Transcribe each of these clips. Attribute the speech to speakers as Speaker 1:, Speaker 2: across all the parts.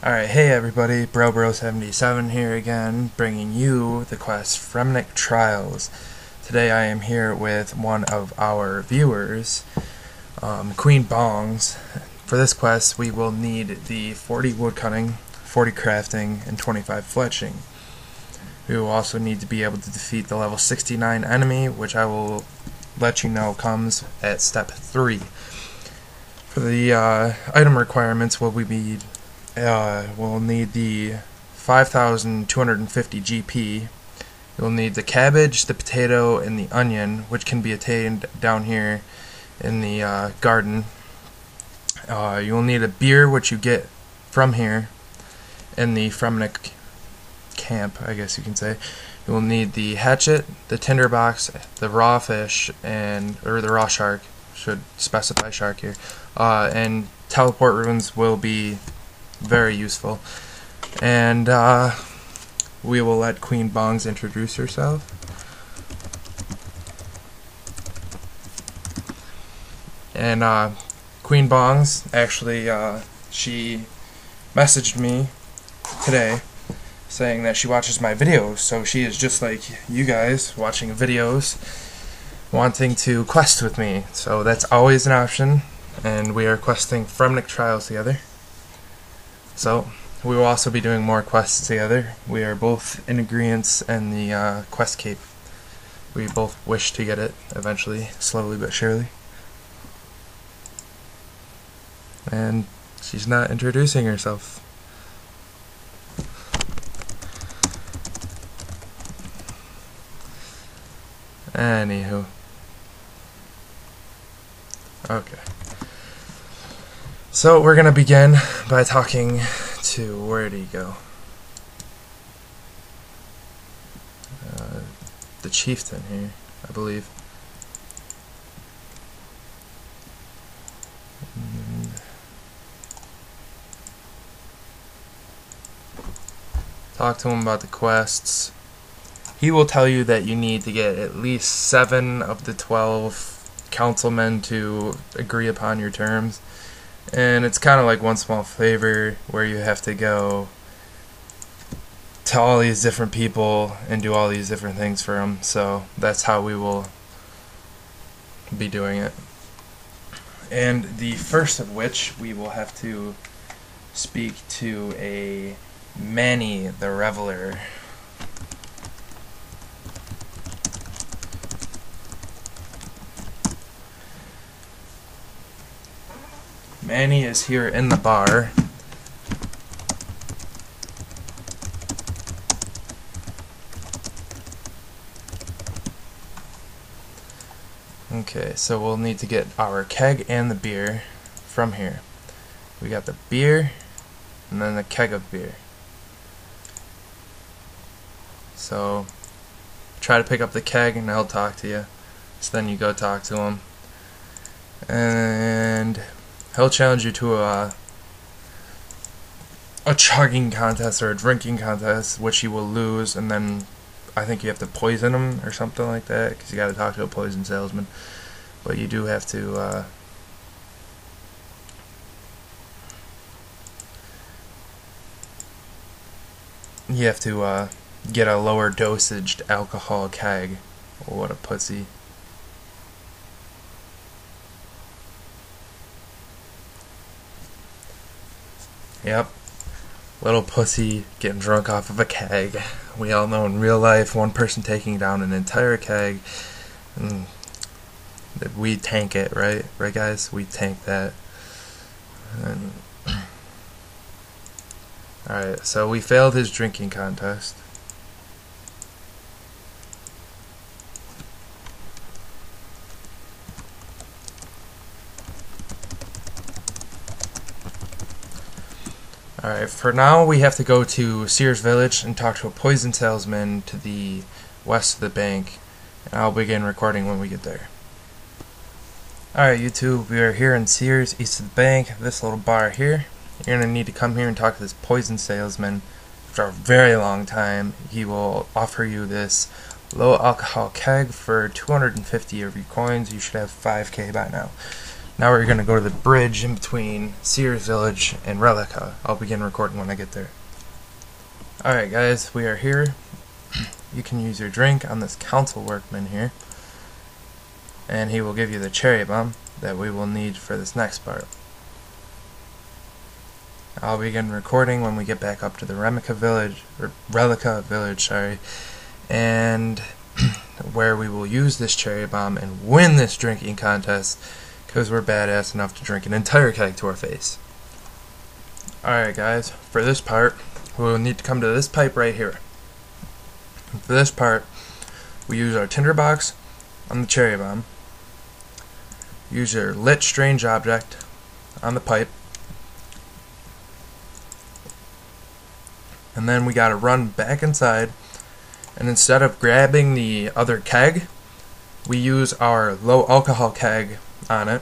Speaker 1: Alright, hey everybody, Bro77 here again, bringing you the quest Fremnik Trials. Today I am here with one of our viewers, Queenbongzs. For this quest we will need the 40 woodcutting, 40 crafting, and 25 fletching. We will also need to be able to defeat the level 69 enemy, which I will let you know comes at step 3. For the item requirements, we'll need the 5,250 GP. You'll need the cabbage, the potato, and the onion, which can be attained down here in the garden. You'll need a beer, which you get from here in the fremennik camp, I guess you can say. You will need the hatchet, the tinderbox, the raw fish, or the raw shark, should specify shark here, and teleport runes will be very useful. And we will let Queenbongzs introduce herself. And Queenbongzs, actually, she messaged me today saying that she watches my videos, so she is just like you guys, watching videos, wanting to quest with me. So that's always an option, and we are questing Fremnik Trials together. So we will also be doing more quests together. We are both in agreement in the quest cape. We both wish to get it eventually, slowly but surely. And she's not introducing herself. Anywho. Okay. So we're going to begin by talking to, where did he go? The chieftain here, I believe. And talk to him about the quests. He will tell you that you need to get at least 7 of the 12 councilmen to agree upon your terms. And it's kind of like one small favor where you have to go to all these different people and do all these different things for them. So that's how we will be doing it. And the first of which, we will have to speak to a Manny the Reveler. Manny is here in the bar. Okay, so we'll need to get our keg and the beer from here. We got the beer and then the keg of beer. So try to pick up the keg and he'll talk to you. So then you go talk to him. And he'll challenge you to a chugging contest or a drinking contest, which you will lose, and then I think you have to poison him or something like that, because you got to talk to a poison salesman. But you do have to get a lower dosaged alcohol keg. Oh, what a pussy. Yep. Little pussy getting drunk off of a keg. We all know in real life, one person taking down an entire keg, and we tank it, right? Right, guys? We tank that. Alright, so we failed his drinking contest. Alright, for now we have to go to Sears Village and talk to a poison salesman to the west of the bank, and I'll begin recording when we get there. Alright YouTube, we are here in Sears, east of the bank, this little bar here. You're going to need to come here and talk to this poison salesman. After a very long time, he will offer you this low alcohol keg for 250 of your coins. You should have 5k by now. Now we're going to go to the bridge in between Sears Village and Relica. I'll begin recording when I get there. Alright guys, we are here. You can use your drink on this council workman here, and he will give you the cherry bomb that we will need for this next part. I'll begin recording when we get back up to the Relica Village, and where we will use this cherry bomb and win this drinking contest, because we're badass enough to drink an entire keg to our face. Alright guys, for this part, we will need to come to this pipe right here. And for this part, we use our tinderbox on the cherry bomb, use your lit strange object on the pipe, and then we gotta run back inside, and instead of grabbing the other keg, we use our low alcohol keg on it.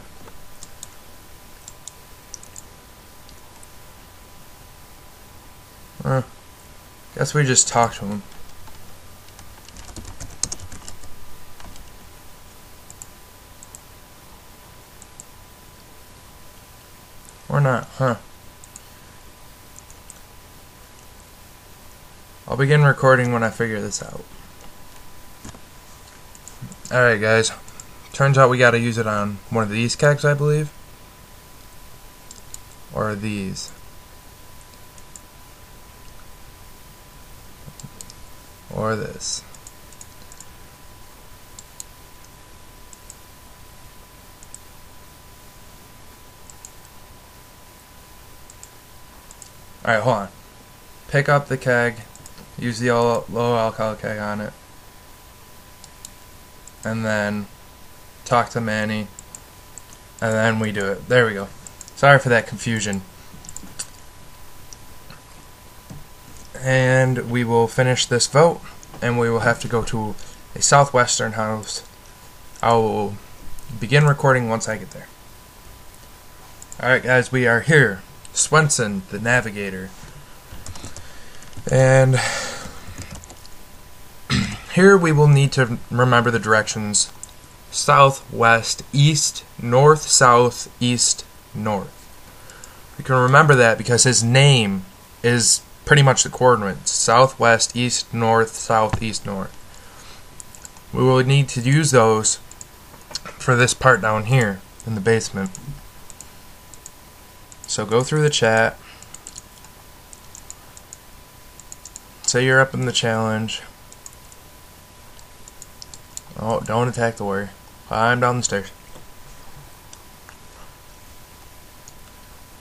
Speaker 1: Guess we just talked to him. Or not, huh? I'll begin recording when I figure this out. Alright guys, turns out we gotta use it on one of these kegs, I believe. Or these. Or this. Alright, hold on. Pick up the keg, use the low alcohol keg on it, and then talk to Manny, and then we do it. There we go. Sorry for that confusion. And we will finish this vote, and we will have to go to a southwestern house. I will begin recording once I get there. Alright guys, we are here. Swenson, the navigator. And here we will need to remember the directions: south, west, east, north, south, east, north. We can remember that because his name is pretty much the coordinates: south, west, east, north, south, east, north. We will need to use those for this part down here in the basement. So go through the chat, say you're up in the challenge. Oh, don't attack the warrior. Climb down the stairs.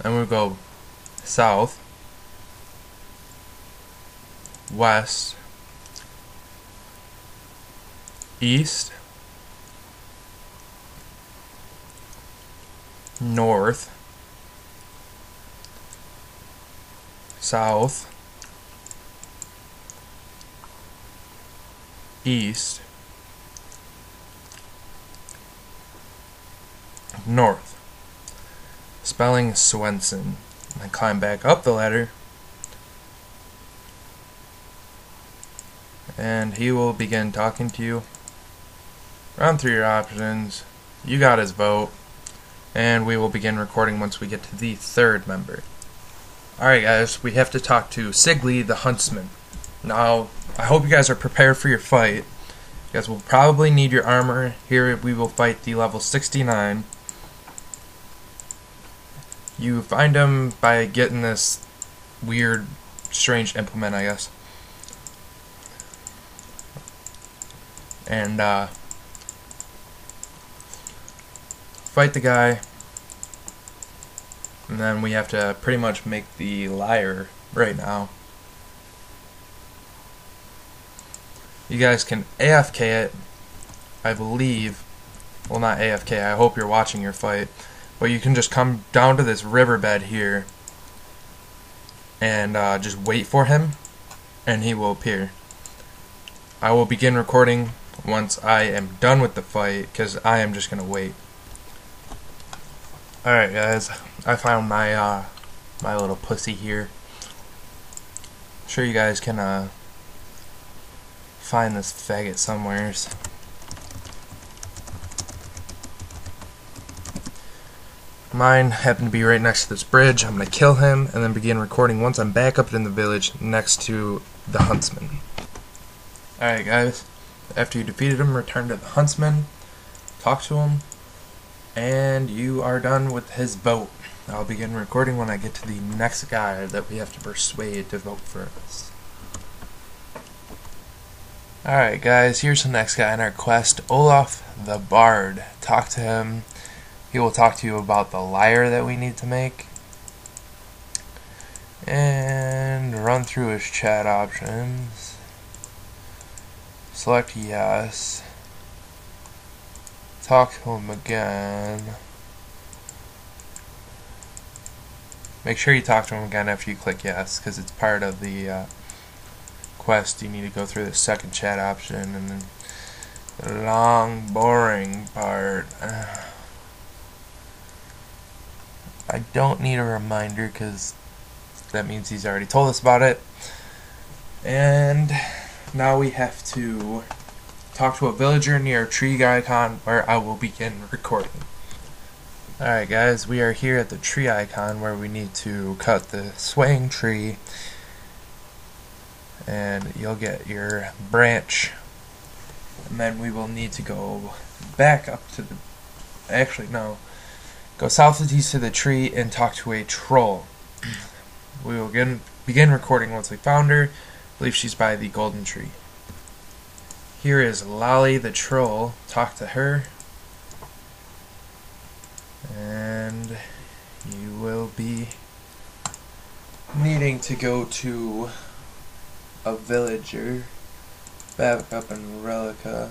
Speaker 1: Then we go south, west, east, north, south, east, north. Spelling Swenson. And then climb back up the ladder, and he will begin talking to you. Run through your options. You got his vote, and we will begin recording once we get to the third member. Alright guys, we have to talk to Sigley the Huntsman. Now, I hope you guys are prepared for your fight. You guys will probably need your armor. Here we will fight the level 69. You find him by getting this weird, strange implement, I guess. And, fight the guy. And then we have to pretty much make the liar right now. You guys can AFK it, I believe. Well, not AFK, I hope you're watching your fight. But you can just come down to this riverbed here and just wait for him, and he will appear. I will begin recording once I am done with the fight, because I am just going to wait. Alright guys, I found my my little pussy here. I'm sure you guys can find this faggot somewheres. mine happened to be right next to this bridge. I'm going to kill him and then begin recording once I'm back up in the village next to the huntsman. Alright guys, after you defeated him, return to the huntsman, talk to him, and you are done with his vote. I'll begin recording when I get to the next guy that we have to persuade to vote for us. Alright guys, here's the next guy in our quest, Olaf the Bard. Talk to him. He will talk to you about the lyre that we need to make. And run through his chat options. Select yes. Talk to him again. Make sure you talk to him again after you click yes, because it's part of the quest. You need to go through the second chat option and then the long, boring part. I don't need a reminder because that means he's already told us about it. And now we have to talk to a villager near a tree icon where I will begin recording. Alright guys, we are here at the tree icon where we need to cut the swaying tree, and you'll get your branch, and then we will need to go back up to the, actually no, go southeast to the tree and talk to a troll. We will begin recording once we found her. I believe she's by the golden tree. Here is Lolly the troll. Talk to her. And you will be needing to go to a villager back up in Relica.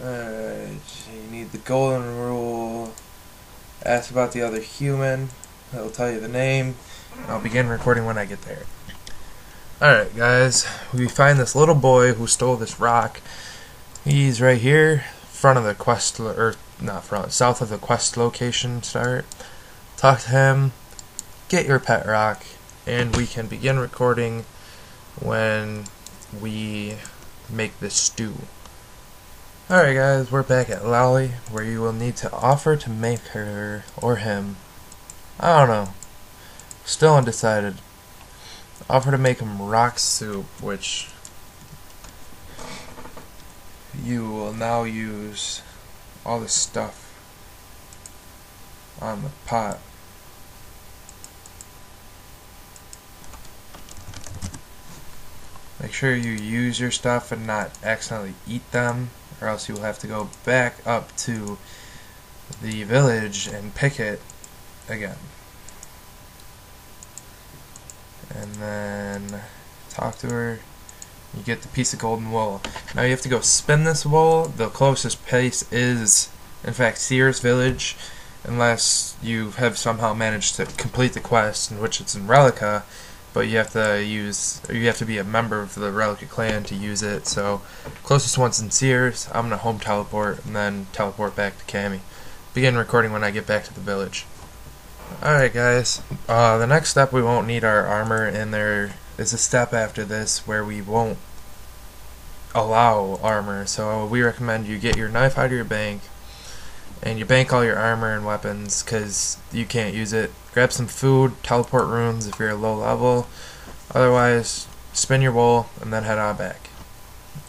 Speaker 1: Alright, you need the golden rule. Ask about the other human. That'll tell you the name. And I'll begin recording when I get there. Alright guys, we find this little boy who stole this rock. He's right here, front of the quest, or not front, south of the quest location start. Talk to him, get your pet rock, and we can begin recording when we make this stew. Alright guys, we're back at Lolly, where you will need to offer to make her, or him, I don't know, still undecided, offer to make him rock soup, which you will now use all the stuff on the pot. Make sure you use your stuff and not accidentally eat them, or else you will have to go back up to the village and pick it again. And then talk to her. You get the piece of golden wool. Now you have to go spin this wool. The closest place is, in fact, Sears Village, unless you have somehow managed to complete the quest, in which it's in Relica. But you have to be a member of the Relica clan to use it. So closest one's in Sears. I'm gonna home teleport and then teleport back to Cammy. Begin recording when I get back to the village. Alright guys, the next step, we won't need our armor, and there is a step after this where we won't allow armor. So we recommend you get your knife out of your bank and you bank all your armor and weapons because you can't use it. Grab some food, teleport runes if you're low level. Otherwise, spin your wool and then head on back.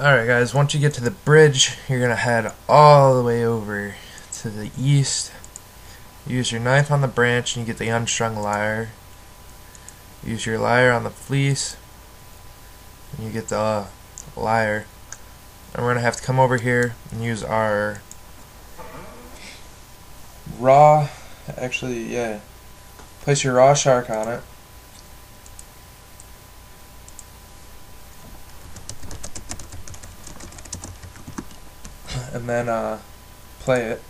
Speaker 1: Alright guys, once you get to the bridge, you're going to head all the way over to the east. Use your knife on the branch and you get the unstrung lyre. Use your lyre on the fleece and you get the lyre. And we're going to have to come over here and use our raw, place your raw shark on it. And then play it.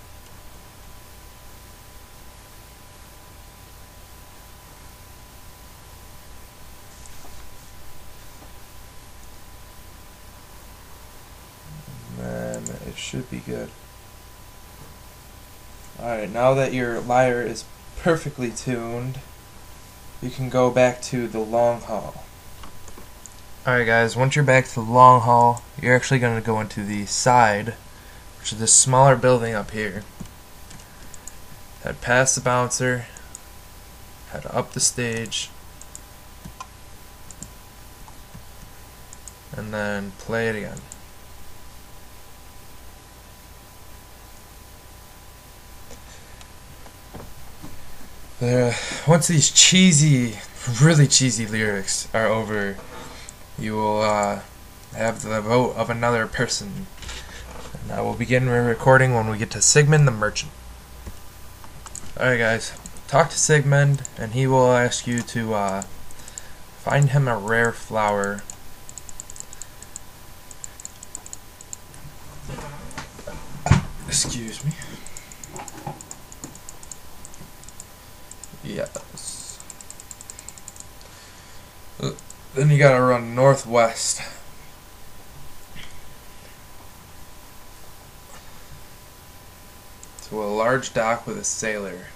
Speaker 1: And then it should be good. Alright, now that your lyre is perfectly tuned, you can go back to the long hall. Alright guys, once you're back to the long hall, you're actually going to go into the side, which is this smaller building up here. Head past the bouncer, head up the stage, and then play it again. Once these cheesy, really cheesy lyrics are over, you will have the vote of another person. And I will begin recording when we get to Sigmund the Merchant. Alright guys, talk to Sigmund and he will ask you to find him a rare flower. Excuse me. Yes. Then you gotta run northwest. To a large dock with a sailor.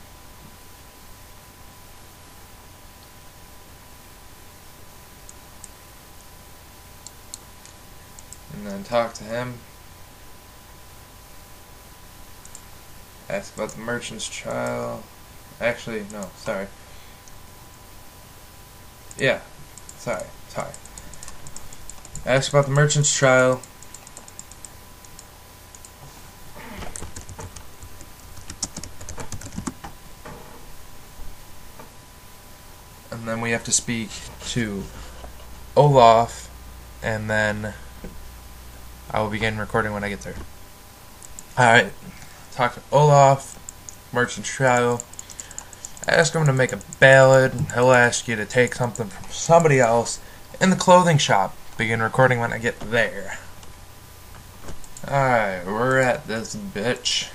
Speaker 1: And then talk to him. Ask about the merchant's trial. Actually, no, sorry. Yeah, sorry. Ask about the merchant's trial. And then we have to speak to Olaf, and then I will begin recording when I get there. Alright, talk to Olaf, merchant's trial. Ask him to make a ballad. He'll ask you to take something from somebody else in the clothing shop. Begin recording when I get there. Alright, we're at this bitch.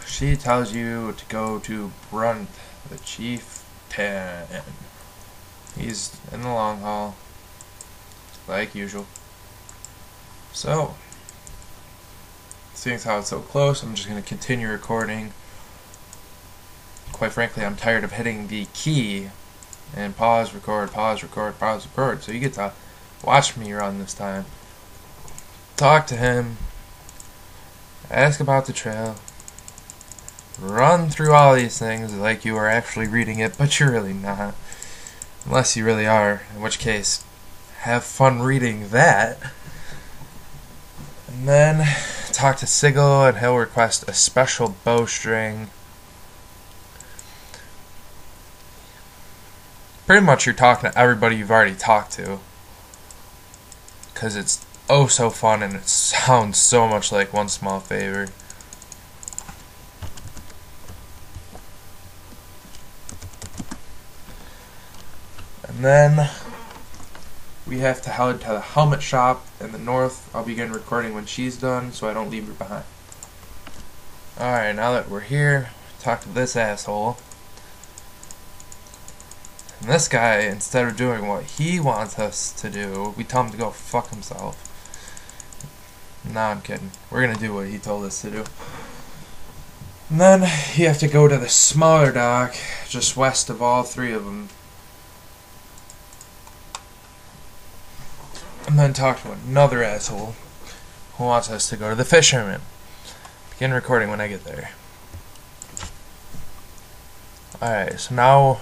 Speaker 1: She tells you to go to Brunt, the chieftain. He's in the long hall, like usual. So, seeing as how it's so close, I'm just going to continue recording. Quite frankly, I'm tired of hitting the key and pause, record, pause, record, pause, record. So you get to watch me run this time. Talk to him. Ask about the trail. Run through all these things like you are actually reading it, but you're really not. Unless you really are, in which case, have fun reading that. And then talk to Sigil and he'll request a special bowstring. Pretty much you're talking to everybody you've already talked to, because it's oh so fun and it sounds so much like One Small Favor. And then we have to head to the helmet shop in the north. I'll begin recording when she's done so I don't leave her behind. Alright, now that we're here, talk to this asshole. And this guy, instead of doing what he wants us to do, we tell him to go fuck himself. Nah, I'm kidding. We're gonna do what he told us to do. And then you have to go to the smaller dock, just west of all three of them. And then talk to another asshole who wants us to go to the fisherman. Begin recording when I get there. Alright, so now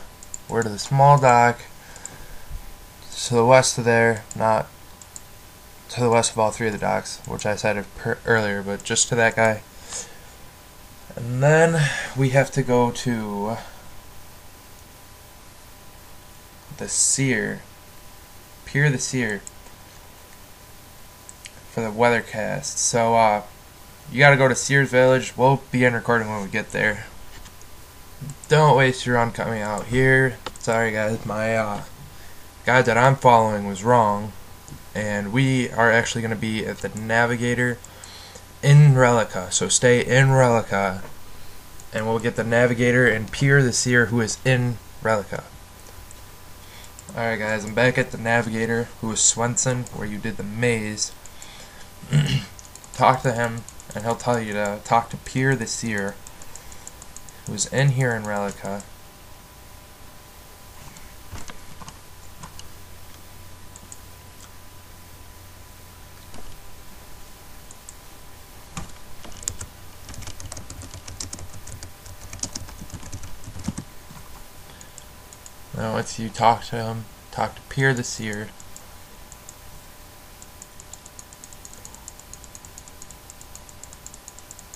Speaker 1: we're to the small dock. To the west of there, not to the west of all three of the docks, which I said earlier, but just to that guy. And then we have to go to the Seer. Pier the Seer. For the weathercast. So, you gotta go to Sears Village. We'll begin recording when we get there. Don't waste your run coming out here. Sorry guys, my guide that I'm following was wrong. And we are actually gonna be at the Navigator in Relica. So stay in Relica. And we'll get the Navigator and Pier the Seer who is in Relica. Alright guys, I'm back at the Navigator who is Swenson, where you did the maze. Talk to him and he'll tell you to talk to Pier the Seer. who's in here in Relica. Now once you talk to him, talk to Pier the Seer.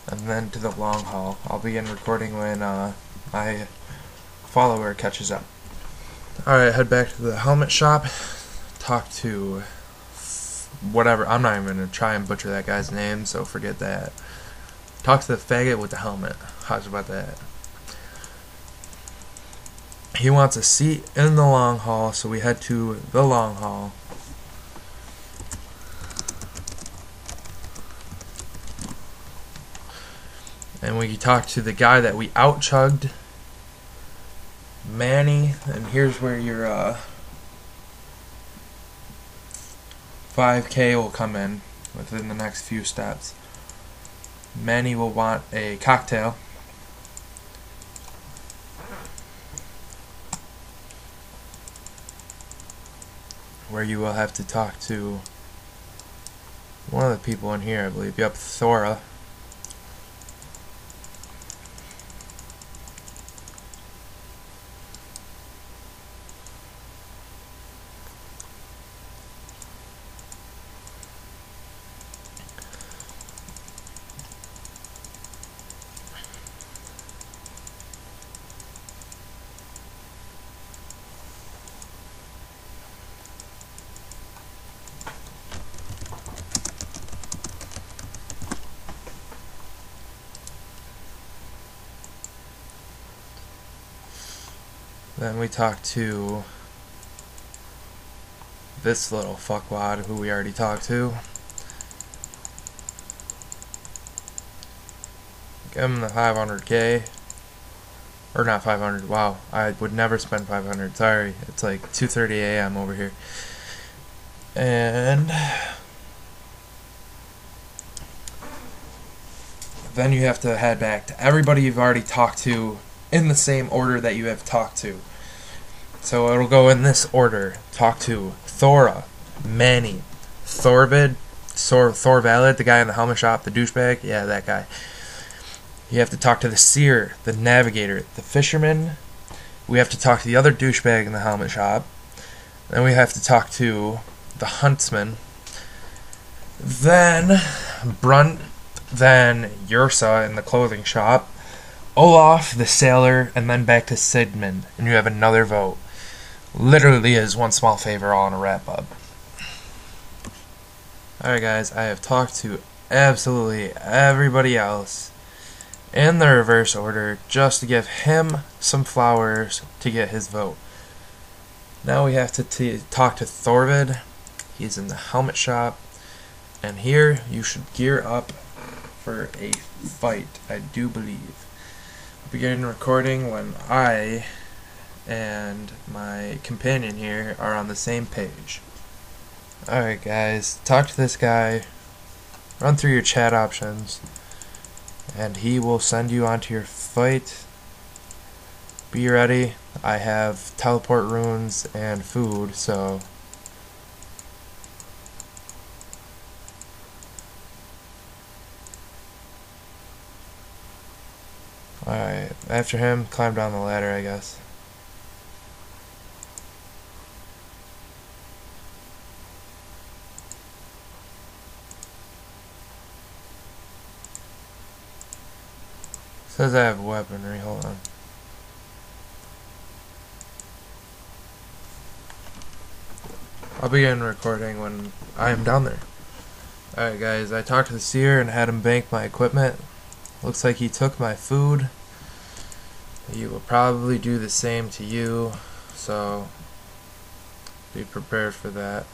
Speaker 1: And then to the long haul. I'll begin recording when my follower catches up. Alright, head back to the helmet shop. Talk to whatever. I'm not even going to try and butcher that guy's name, so forget that. Talk to the faggot with the helmet. How's about that? He wants a seat in the long haul, so we head to the long haul. And we talk to the guy that we out-chugged, Manny, and here's where your 5K will come in within the next few steps. Manny will want a cocktail. Where you will have to talk to one of the people in here, I believe. Yep, Thora. Then we talk to this little fuckwad who we already talked to. Give him the 500k. Or not 500, wow. I would never spend 500, sorry. It's like 2:30 a.m. over here. And then you have to head back to everybody you've already talked to in the same order that you have talked to. So it'll go in this order. Talk to Thora, Manny, Thorvid, Thorvalid, the guy in the helmet shop, the douchebag, yeah, that guy. You have to talk to the Seer, the Navigator, the Fisherman. We have to talk to the other douchebag in the helmet shop. Then we have to talk to the Huntsman. Then Brunt, then Ursa in the clothing shop. Olaf, the sailor, and then back to Sidman, and you have another vote. Literally is one small favor all in a wrap-up. Alright guys, I have talked to absolutely everybody else in the reverse order just to give him some flowers to get his vote. Now we have to talk to Thorvid. He's in the helmet shop, and here you should gear up for a fight, I do believe. Begin recording when I and my companion here are on the same page. Alright guys, talk to this guy, run through your chat options, and he will send you onto your fight. Be ready. I have teleport runes and food, so alright, after him, climb down the ladder, I guess. Says I have weaponry, hold on. I'll begin recording when I am down there. Alright guys, I talked to the Seer and had him bank my equipment. Looks like he took my food. He will probably do the same to you, so be prepared for that.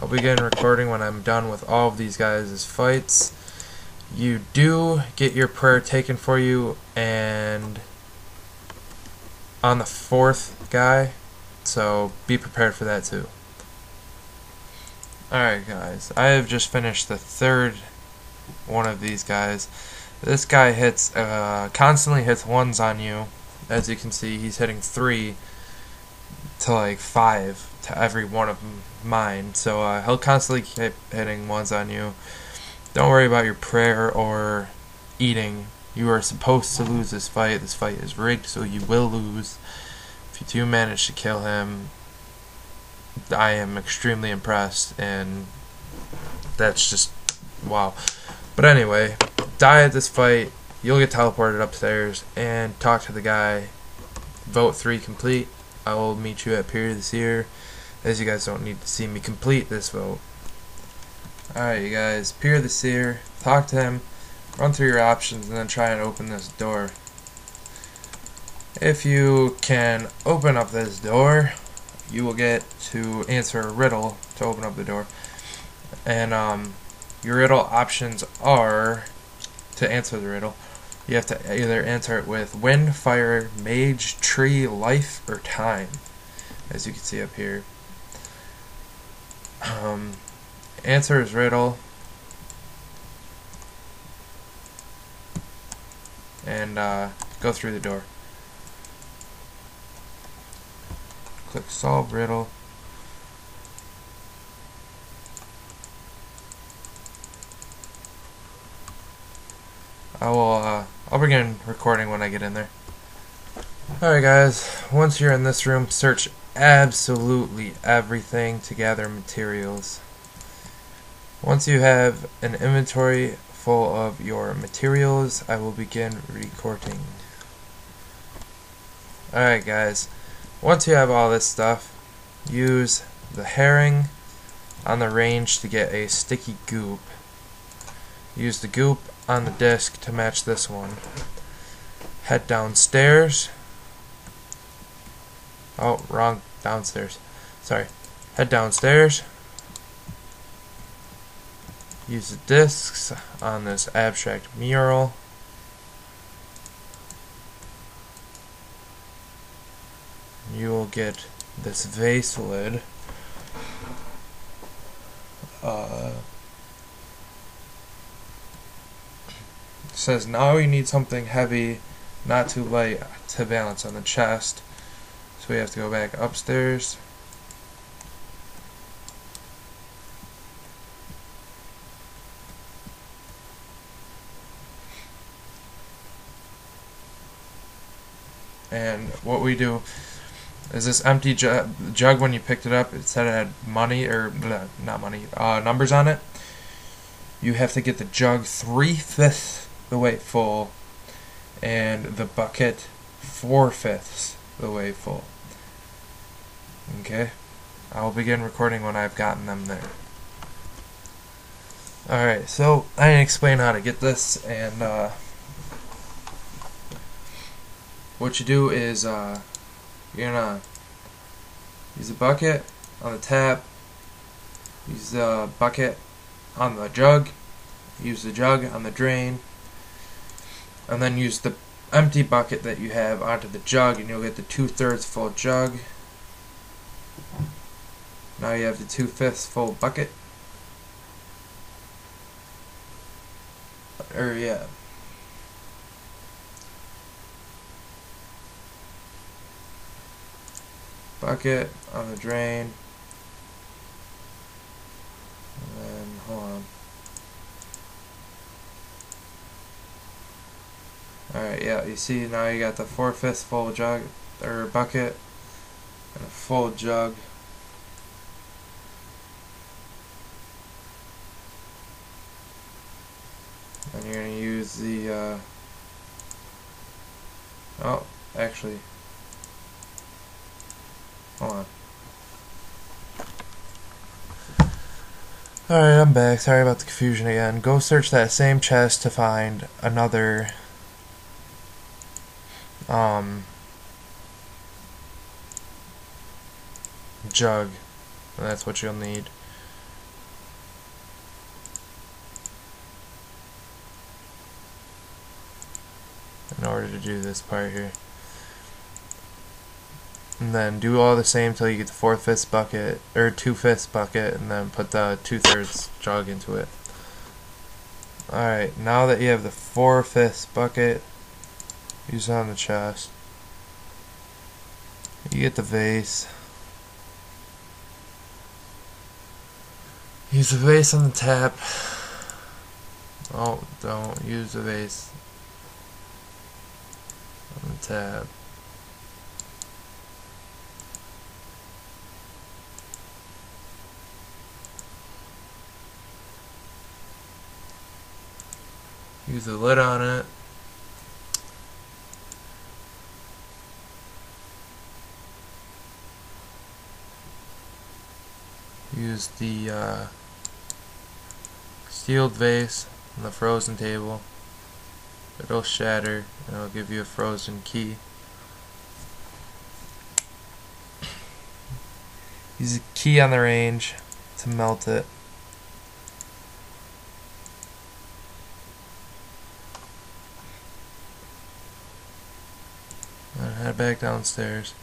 Speaker 1: I'll begin recording when I'm done with all of these guys' fights. You do get your prayer taken for you, and on the fourth guy, so be prepared for that too. Alright guys, I have just finished the third one of these guys. This guy hits constantly hits ones on you. As you can see, he's hitting 3 to like 5 to every one of mine. So he'll constantly keep hitting ones on you. Don't worry about your prayer or eating. You are supposed to lose this fight. This fight is rigged, so you will lose. If you do manage to kill him, I am extremely impressed, and that's just wow. But anyway, die at this fight, you'll get teleported upstairs and talk to the guy. Vote 3 complete. I will meet you at Pier of the Seer, as you guys don't need to see me complete this vote. Alright, you guys, Pier of the Seer, talk to him, run through your options, and then try and open this door. If you can open up this door, you will get to answer a riddle to open up the door. And your riddle options are, to answer the riddle, you have to either answer it with wind, fire, mage, tree, life, or time, as you can see up here. Answer his riddle, and go through the door. Click solve riddle. I'll begin recording when I get in there. Alright guys, once you're in this room, search absolutely everything to gather materials. Once you have an inventory full of your materials, I will begin recording. Alright guys, once you have all this stuff, use the herring on the range to get a sticky goop. Use the goop on the disc to match this one. Head downstairs. Oh, wrong. Downstairs. Sorry. Head downstairs. Use the discs on this abstract mural. You will get this vase lid. It says now you need something heavy, not too light, to balance on the chest. So we have to go back upstairs. And what we do is this empty jug, when you picked it up, it said it had money, or not money, numbers on it. You have to get the jug 3/5 the way full, and the bucket 4/5 the way full. Okay, I will begin recording when I've gotten them there. Alright, so I didn't explain how to get this, and what you do is you're gonna use the bucket on the tap, use the bucket on the jug, use the jug on the drain, and then use the empty bucket that you have onto the jug, and you'll get the 2/3 full jug. Now you have the 2/5 full bucket. Or yeah. Bucket on the drain. And then, hold on. Alright, yeah, you see now you got the 4/5 full jug, or bucket, and a full jug. And you're going to use the, oh, actually, hold on. Alright, I'm back. Sorry about the confusion again. Go search that same chest to find another jug. And that's what you'll need. In order to do this part here. And then do all the same till you get the 4/5 bucket, or 2/5 bucket, and then put the 2/3 jug into it. Alright, now that you have the 4/5 bucket, use it on the chest. You get the vase. Use the vase on the tap. Oh, don't use the vase on the tap. Use the lid on it. Use the sealed vase on the frozen table. It'll shatter and it'll give you a frozen key. Use a key on the range to melt it. And head back downstairs.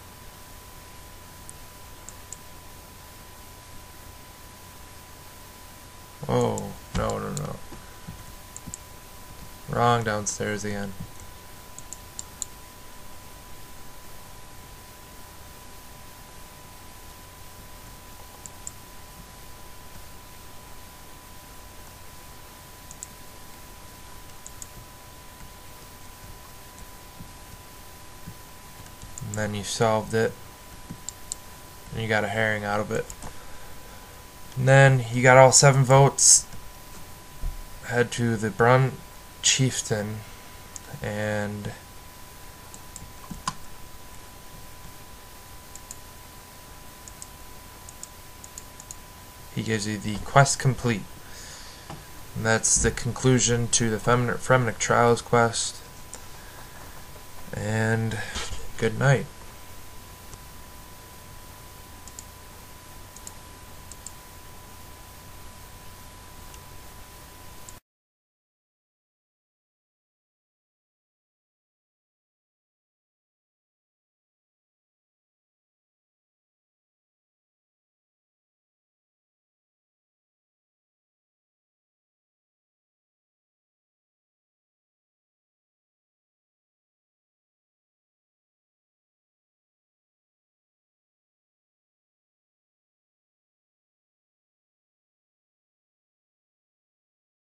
Speaker 1: Oh, no. Wrong downstairs again. And then you solved it. And you got a herring out of it. And then you got all 7 votes. Head to the Brun Chieftain and he gives you the quest complete. And that's the conclusion to the Fremennik Trials quest. And good night.